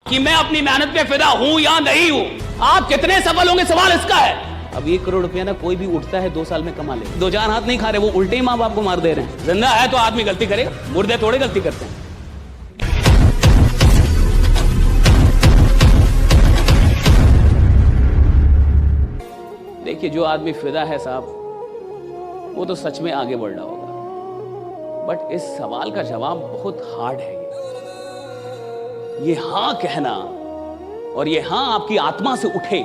कि मैं अपनी मेहनत पे फिदा हूं या नहीं हूं। आप कितने सफल होंगे, सवाल इसका है। अब 1 करोड़ रुपया ना कोई भी उठता है 2 साल में कमा ले। 2-4 हाथ नहीं खा रहे, वो उल्टे ही माँ बाप को मार दे रहे हैं। जिंदा है तो आदमी गलती करेगा, मुर्दे थोड़े गलती करते हैं। देखिए, जो आदमी फिदा है साहब, वो तो सच में आगे बढ़ रहा होगा। बट इस सवाल का जवाब बहुत हार्ड है। ये हां कहना और ये हां आपकी आत्मा से उठे,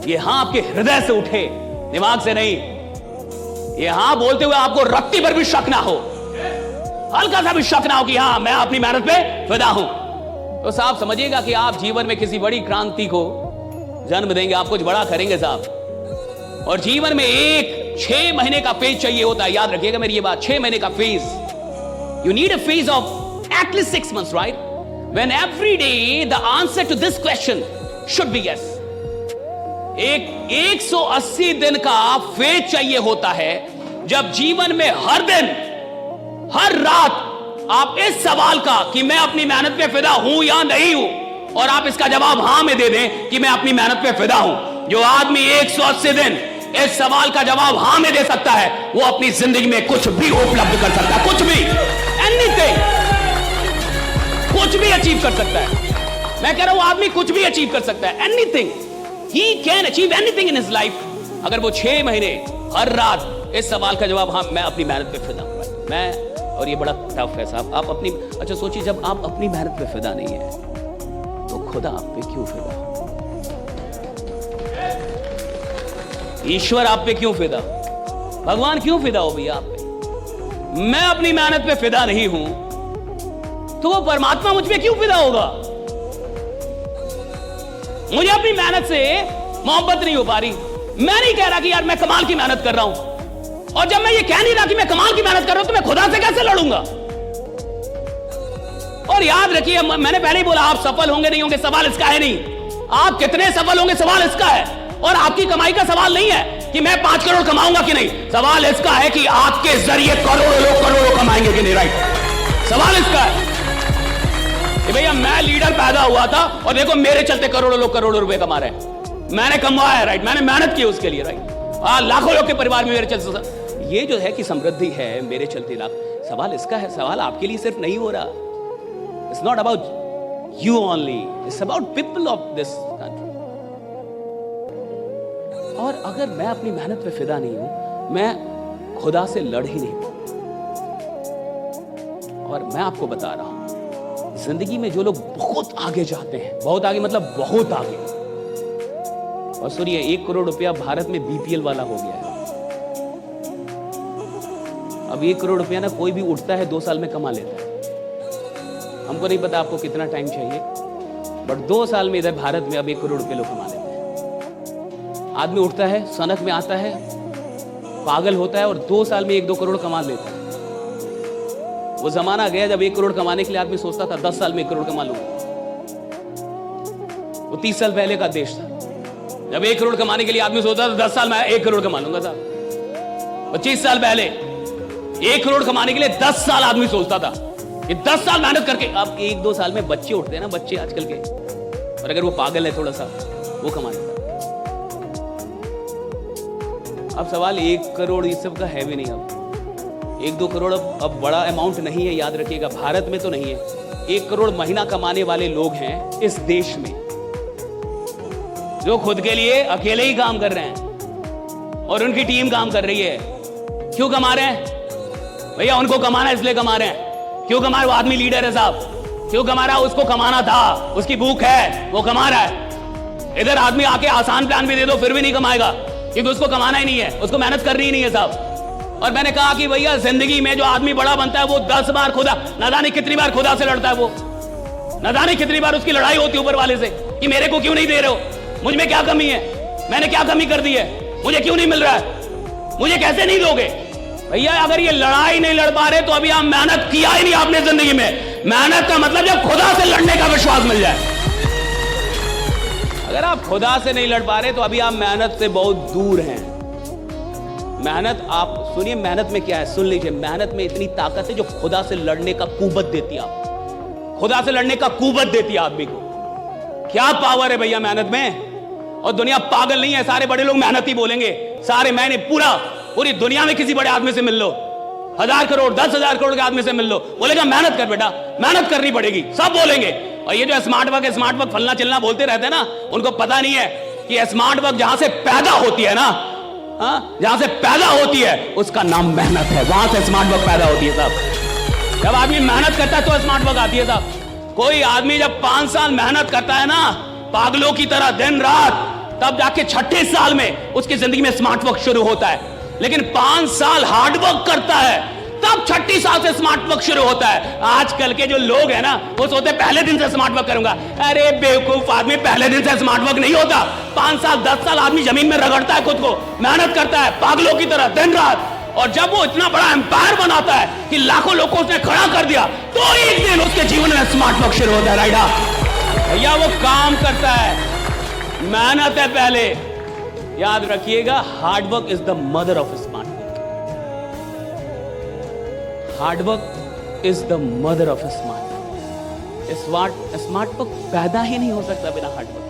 ये हां आपके हृदय से उठे, दिमाग से नहीं। ये हां बोलते हुए आपको रत्ती पर भी शक ना हो, हल्का सा भी शक ना हो कि हां मैं अपनी मेहनत पे फिदा हूं, तो साहब समझिएगा कि आप जीवन में किसी बड़ी क्रांति को जन्म देंगे। आप कुछ बड़ा करेंगे साहब। और जीवन में एक 6 महीने का फेज चाहिए होता है। याद रखिएगा मेरी ये बात, 6 महीने का phase. You need a phase of at least 6 months, right? When every day the answer to this question should be yes. एक 180 दिन का फेज चाहिए होता है, जब जीवन में हर दिन, हर रात आप इस सवाल का कि मैं अपनी मेहनत पे फिदा हूं या नहीं हूं, और आप इसका जवाब हां में दे दें कि मैं अपनी मेहनत पे फिदा हूं। जो आदमी 180 दिन इस सवाल का जवाब हां में दे सकता है, वो अपनी जिंदगी में कुछ भी उपलब्ध कर सकता है, कुछ भी, एनीथिंग, कुछ भी अचीव कर सकता है। मैं कह रहा हूं आदमी कुछ भी अचीव कर सकता है, anything, he can achieve anything in his life, अगर वो 6 महीने हर रात इस सवाल का जवाब, हां मैं अपनी मेहनत पे फिदा हूं। मैं, और ये बड़ा टफ है साहब, आप अपनी, अच्छा सोचिए, जब आप अपनी मेहनत पे फिदा नहीं है तो खुदा आप पे क्यों फिदा? ईश्वर आप पे क्यों फिदा? भगवान क्यों फिदा हो भैया आप पे? मैं अपनी मेहनत पे फिदा नहीं हूं तो वो परमात्मा मुझ पे क्यों फिदा होगा? मुझे अपनी मेहनत से मोहब्बत नहीं हो पा रही। मैं नहीं कह रहा कि यार मैं कमाल की मेहनत कर रहा हूं, और जब मैं ये कह नहीं रहा कि मैं कमाल की मेहनत कर रहा हूं तो मैं खुदा से कैसे लड़ूंगा? और याद रखिए, मैंने पहले ही बोला, आप सफल होंगे नहीं होंगे सवाल इसका है नहीं, आप कितने सफल होंगे सवाल इसका है। और आपकी कमाई का सवाल नहीं है कि मैं 5 करोड़ कमाऊंगा कि नहीं, सवाल इसका है कि आपके जरिए करोड़ों लोग करोड़ों कमाएंगे कि नहीं, राइट? सवाल इसका है कि भैया मैं लीडर पैदा हुआ था और देखो मेरे चलते करोड़ों लोग करोड़ों रुपए कमा रहे हैं, मैंने कमाया है, राइट? मैंने मेहनत की उसके लिए, राइट? लाखों लोग के परिवार में मेरे चलते, ये जो है कि समृद्धि है मेरे चलते लाख, सवाल इसका है। सवाल आपके लिए सिर्फ नहीं हो रहा, it's not about you only, it's about people of this country. और अगर मैं अपनी मेहनत पे फिदा नहीं हूं, मैं खुदा से लड़ ही नहीं पाऊंगा। और मैं आपको बता रहा हूं, जिंदगी में जो लोग बहुत आगे जाते हैं, बहुत आगे मतलब बहुत आगे, और सुनिए 1 करोड़ रुपया भारत में बीपीएल वाला हो गया है। अब 1 करोड़ रुपया ना कोई भी उठता है 2 साल में कमा लेता है। हमको नहीं पता आपको कितना टाइम चाहिए, बट 2 साल में इधर भारत में अब 1 करोड़ रुपये लोग कमा लेते हैं। आदमी उठता है, सनक में आता है, पागल होता है और 2 साल में 1-2 करोड़ कमा लेता है। वो जमाना गया जब 1 करोड़ कमाने के लिए आदमी सोचता था 10 साल में 1 करोड़ कमा लूंगा। वो 30 साल पहले का देश था, जब 1 करोड़ कमाने के लिए आदमी सोचता था 10 साल में 1 करोड़ कमा लूंगा साहब। 25 साल पहले 1 करोड़ कमाने के लिए 10 साल आदमी सोचता था कि 10 साल मेहनत करके। अब 1-2 साल में बच्चे उठते हैं ना, बच्चे आजकल के, और अगर वो पागल है थोड़ा सा, वो कमा लेता है। अब सवाल 1 करोड़ इस सब का है भी नहीं। अब 1-2 करोड़ अब बड़ा अमाउंट नहीं है, याद रखिएगा, भारत में तो नहीं है। 1 करोड़ महीना कमाने वाले लोग हैं इस देश में, जो खुद के लिए अकेले ही काम कर रहे हैं और उनकी टीम काम कर रही है। क्यों कमा रहे हैं भैया? उनको कमाना इसलिए कमा रहे हैं। क्यों कमा रहे? वो आदमी लीडर है साहब, क्यों कमा रहा है? उसको कमाना था, उसकी भूख है, वो कमा रहा है। इधर आदमी आके आसान प्लान भी दे दो फिर भी नहीं कमाएगा, क्योंकि उसको कमाना ही नहीं है, उसको मेहनत करनी ही नहीं है साहब। और मैंने कहा कि भैया जिंदगी में जो आदमी बड़ा बनता है वो 10 बार खुदा, न जाने कितनी बार खुदा से लड़ता है, वो न जाने कितनी बार उसकी लड़ाई होती है ऊपर वाले से कि मेरे को क्यों नहीं दे रहे हो, मुझ में क्या कमी है, मैंने क्या कमी कर दी है, मुझे क्यों नहीं मिल रहा है, मुझे कैसे नहीं दोगे? भैया अगर ये लड़ाई नहीं लड़ पा रहे तो अभी आप मेहनत किया ही नहीं आपने जिंदगी में। मेहनत का मतलब जब खुदा से लड़ने का विश्वास मिल जाए। अगर आप खुदा से नहीं लड़ पा रहे तो अभी आप मेहनत से बहुत दूर हैं। मेहनत, आप सुनिए मेहनत में क्या है, सुन लीजिए, मेहनत में इतनी ताकत है जो खुदा से लड़ने का कुव्वत देती है आपको। खुदा से लड़ने का कुव्वत देती है आदमी को। क्या पावर है भैया मेहनत में। और दुनिया पागल नहीं है, सारे बड़े लोग मेहनत ही बोलेंगे। सारे मैंने पूरी दुनिया में किसी बड़े आदमी से मिल लो, 1000 करोड़ 10,000 करोड़ के आदमी से मिल लो, बोलेगा मेहनत कर बेटा, मेहनत करनी पड़ेगी, सब बोलेंगे। और ये जो स्मार्ट वर्क फलना चिलना बोलते रहते हैं ना, उनको पता नहीं है कि स्मार्ट वर्क जहां से पैदा होती है ना, जहां से पैदा होती है उसका नाम मेहनत है। वहां से स्मार्ट वर्क पैदा होती है साहब। जब आदमी मेहनत करता है तो स्मार्ट वर्क आती है साहब। कोई आदमी जब 5 साल मेहनत करता है ना, पागलों की तरह दिन रात, तब जाके 6ठे साल में उसकी जिंदगी में स्मार्ट वर्क शुरू होता है। लेकिन 5 साल हार्ड वर्क करता है, तब 6ठी साल से स्मार्ट वर्क शुरू होता है। आजकल के जो लोग हैं ना, वो सोचते हैं पहले दिन से स्मार्ट वर्क करूंगा। अरे बेवकूफ आदमी, पहले दिन से स्मार्ट वर्क नहीं होता। 5 साल 10 साल आदमी जमीन में रगड़ता है, खुद को मेहनत करता है पागलों की तरह दिन रात। और जब वो इतना बड़ा एम्पायर बनाता है कि लाखों लोगों को उसने खड़ा कर दिया, तो एक दिन उसके जीवन में स्मार्ट वर्क शुरू होता है। राइडा भैया, वो काम करता है, मेहनत है पहले। याद रखिएगा, hard work is the mother of smart work. Hard work is the mother of smart work. Smart work पैदा ही नहीं हो सकता बिना हार्ड वर्क।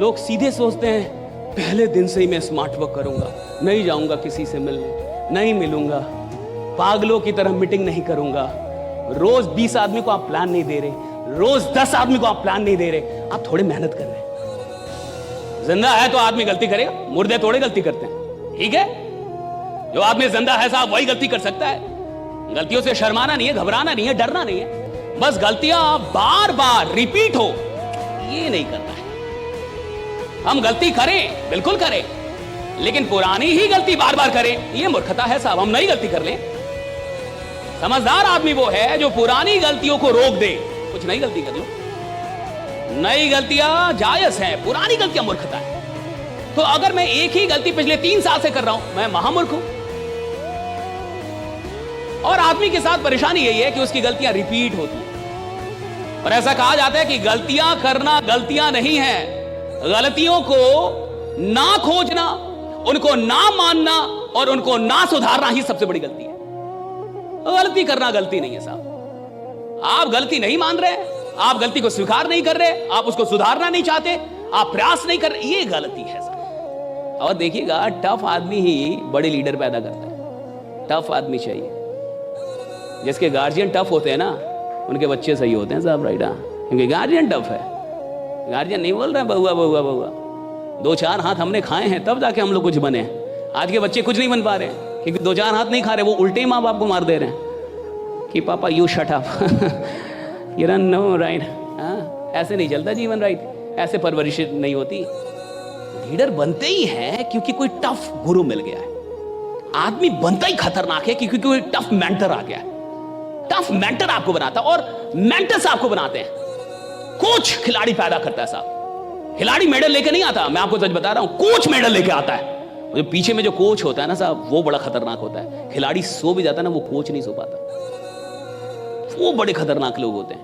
लोग सीधे सोचते हैं पहले दिन से ही मैं स्मार्ट वर्क करूंगा, नहीं जाऊंगा किसी से मिलने, नहीं मिलूंगा, पागलों की तरह मीटिंग नहीं करूंगा। रोज 20 आदमी को आप प्लान नहीं दे रहे, रोज 10 आदमी को आप प्लान नहीं दे रहे, आप थोड़े मेहनत कर रहे हैं। जिंदा है तो आदमी गलती करेगा, मुर्दे थोड़े गलती करते हैं, ठीक है। जो आदमी जिंदा है साहब वही गलती कर सकता है। गलतियों से शर्माना नहीं है, घबराना नहीं है, डरना नहीं है। बस गलतियां बार बार रिपीट हो, ये नहीं करना है। हम गलती करें, बिल्कुल करें, लेकिन पुरानी ही गलती बार बार करें, ये मूर्खता है साहब। हम नई गलती कर लें। समझदार आदमी वो है जो पुरानी गलतियों को रोक दे, कुछ नई गलती कर लो। नई गलतियां जायज हैं, पुरानी गलतियां मूर्खता है। तो अगर मैं एक ही गलती पिछले 3 साल से कर रहा हूं, मैं महामूर्ख हूं। और आदमी के साथ परेशानी यही है कि उसकी गलतियां रिपीट होती हैं। और ऐसा कहा जाता है कि गलतियां करना गलतियां नहीं है, गलतियों को ना खोजना, उनको ना मानना और उनको ना सुधारना ही सबसे बड़ी गलती है। गलती करना गलती नहीं है साहब। आप गलती नहीं मान रहे, आप गलती को स्वीकार नहीं कर रहे, आप उसको सुधारना नहीं चाहते, आप प्रयास नहीं कर रहे, ये गलती है साहब। और देखिएगा, टफ आदमी ही बड़े लीडर पैदा करता है। टफ आदमी चाहिए। जिसके गार्जियन टफ होते हैं ना, उनके बच्चे सही होते हैं साहब। राइट, क्योंकि गार्जियन टफ है। गार्जियन नहीं बोल रहे बहुआ बहुआ बहुआ, 2-4 हाथ हमने खाए हैं तब जाके हम लोग कुछ बने। आज के बच्चे कुछ नहीं बन पा रहे हैं क्योंकि 2-4 हाथ नहीं खा रहे, वो उल्टे ही माँ बाप को मार दे रहे हैं कि पापा you shut up you run no right. ऐसे नहीं चलता जीवन। राइट, ऐसे परवरिश नहीं होती। लीडर बनते ही हैं क्योंकि कोई टफ गुरु मिल गया है। आदमी बनता ही खतरनाक है क्योंकि कोई टफ मेंटर आ गया है। टफ मेंटर आपको बनाता है और मेंटर्स आपको बनाते हैं। कोच खिलाड़ी पैदा करता है साहब। खिलाड़ी मेडल लेके नहीं आता, मैं आपको सच बता रहा हूं, कोच मेडल लेके आता है। जो पीछे में जो कोच होता है ना साहब, वो बड़ा खतरनाक होता है। खिलाड़ी सो भी जाता है ना, वो कोच नहीं सो पाता। वो बड़े खतरनाक लोग होते हैं।